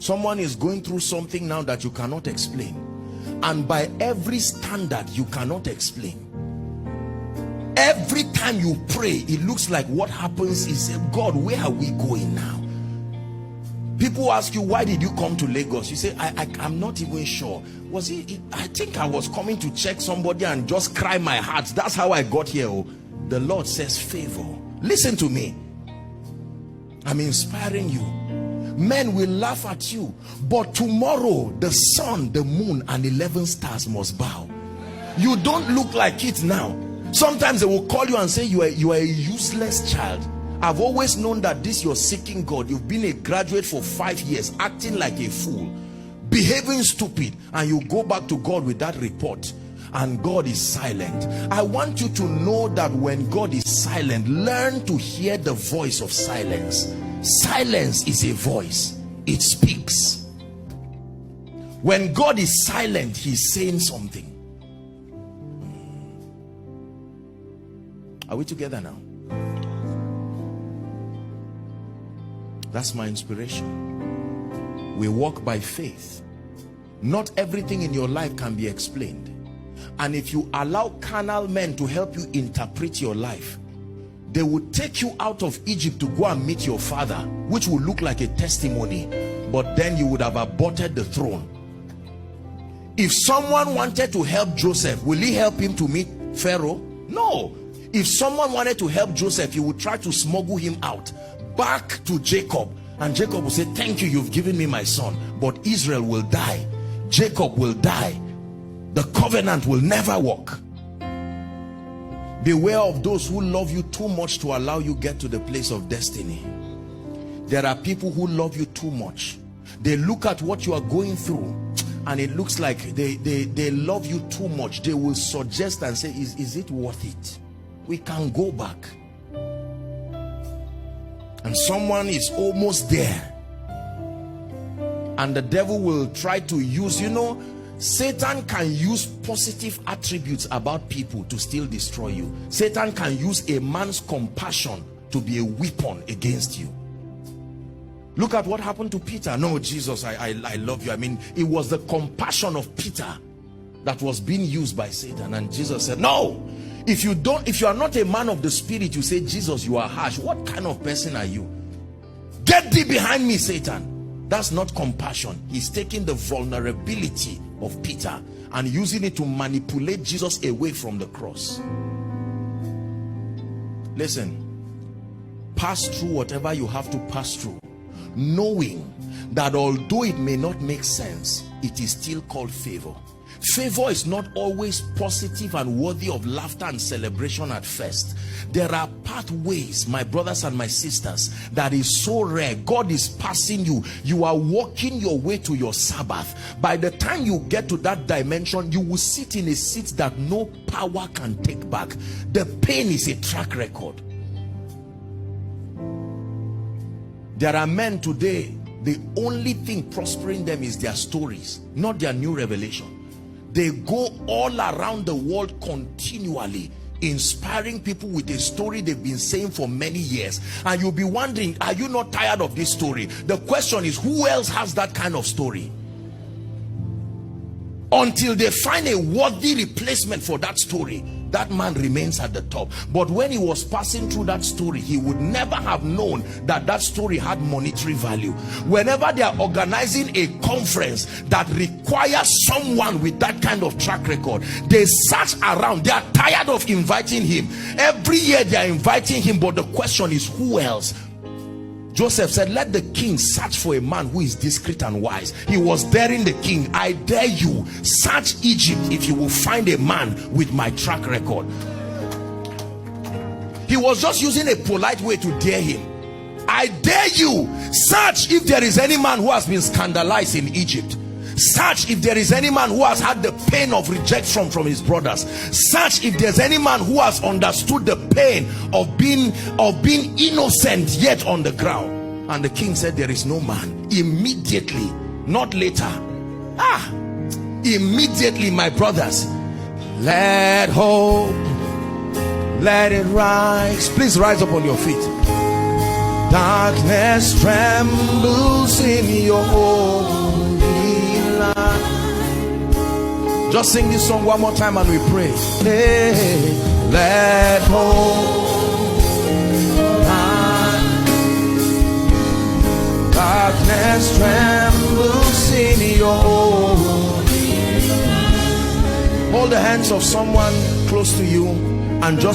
Someone is going through something now that you cannot explain, and by every standard you cannot explain. Every time you pray, it looks like what happens is, God, where are we going now? People ask you, why did you come to Lagos? You say, I'm not even sure. Was it? I think I was coming to check somebody and just cry my heart. That's how I got here. Oh, the Lord says favor. Listen to me. I'm inspiring you. Men will laugh at you, but tomorrow the sun, the moon, and 11 stars must bow. You don't look like it now. Sometimes they will call you and say you are a useless child. I've always known that this you're seeking God. You've been a graduate for 5 years, acting like a fool, behaving stupid, and you go back to God with that report, and God is silent. I want you to know that when God is silent, learn to hear the voice of silence. Silence is a voice. It speaks. When God is silent, he's saying something. Are we together now? That's my inspiration. We walk by faith. Not everything in your life can be explained. And if you allow carnal men to help you interpret your life, they will take you out of Egypt to go and meet your father, which will look like a testimony, but then you would have aborted the throne. If someone wanted to help Joseph, will he help him to meet Pharaoh? No. If someone wanted to help Joseph, he would try to smuggle him out back to Jacob, and Jacob will say, thank you, you've given me my son, but Israel will die, Jacob will die, the covenant will never work. Beware of those who love you too much to allow you get to the place of destiny. There are people who love you too much. They look at what you are going through and it looks like they love you too much. They will suggest and say, is it worth it? We can go back. And someone is almost there, and the devil will try to use, Satan can use positive attributes about people to still destroy you. Satan can use a man's compassion to be a weapon against you. Look at what happened to Peter. No, Jesus, I love you. I mean, it was the compassion of Peter that was being used by Satan, and Jesus said, no. If you are not a man of the spirit, you say, Jesus, you are harsh. What kind of person are you? Get thee behind me, Satan. That's not compassion. He's taking the vulnerability of Peter and using it to manipulate Jesus away from the cross. Listen, pass through whatever you have to pass through, knowing that although it may not make sense, it is still called favor. Favor is not always positive and worthy of laughter and celebration at first. There are pathways, my brothers and my sisters, that is so rare. God is passing you. You are walking your way to your Sabbath. By the time you get to that dimension, you will sit in a seat that no power can take back. The pain is a track record. There are men today, the only thing prospering them is their stories, not their new revelation. They go all around the world continually, inspiring people with a story they've been saying for many years. And you'll be wondering, are you not tired of this story? The question is, who else has that kind of story? Until they find a worthy replacement for that story, that man remains at the top. But when he was passing through that story, he would never have known that that story had monetary value. Whenever they are organizing a conference that requires someone with that kind of track record, they search around. They are tired of inviting him. Every year they are inviting him, but the question is, who else? Joseph said, let the king search for a man who is discreet and wise. He was daring the king. I dare you, search Egypt if you will find a man with my track record. He was just using a polite way to dare him. I dare you, search if there is any man who has been scandalized in Egypt. Search if there is any man who has had the pain of rejection from his brothers. Search if there's any man who has understood the pain of being innocent yet on the ground. And the king said, there is no man. Immediately, not later. Immediately, my brothers, let hope, let it rise. Please rise up on your feet. Darkness trembles in your holy light. Just sing this song one more time and we pray. Hey, let hope, darkness trembles in your holy light. Hold the hands of someone close to you and just